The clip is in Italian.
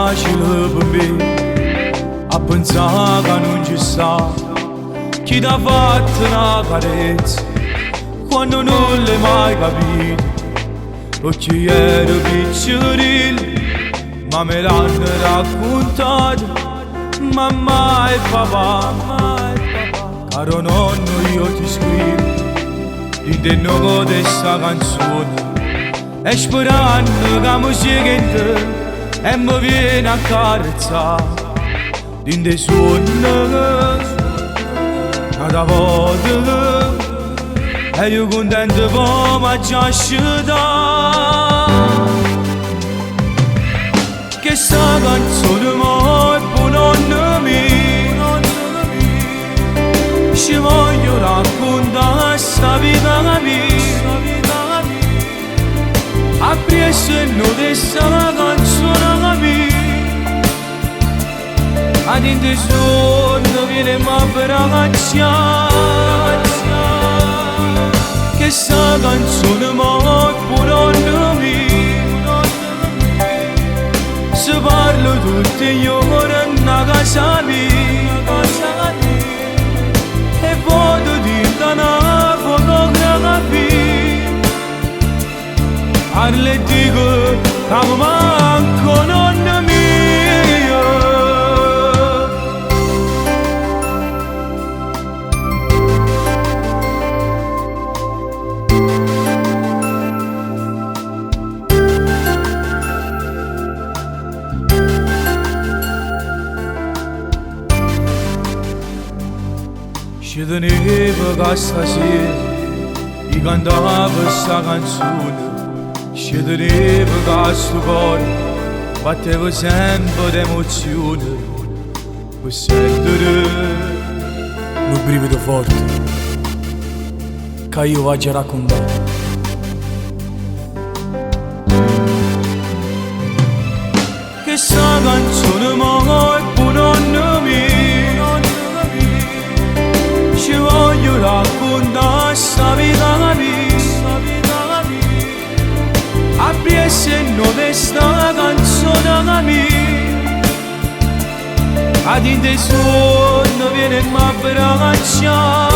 facile per me a pensare che non ci sta chi ti ha fatto una carezza quando non l'hai mai capito, perché ero piccolino ma me l'hanno raccontato mamma e papà. Caro nonno, io ti scrivo intendo questa canzone e sperando che mi sente e mi viene a carezzare in dei suoni da volta e io contento come già scelta che sta canzone è per nonno mio, ci voglio raccontare sta vita mia, a presso e non dessa la canzone mia, ad in te sonno viene ma per agacciare che sta canzone è per nonno mio, se parlo tutti gli ore nella casa mia e voto di una fotografia, parlo e dico che mi manco nonna mia. Ci tenevo che stasera io cantavo sta canzone, ci tenevo che sto cuore battevo sempre d'emozione per sentire un brivido forte che io voglio raccontare. Che sta canzone è per nonno mio, ci voglio raccontare sta vita mia, a presso e non questa canzone mia, ad in te sonno viene ma per agacciare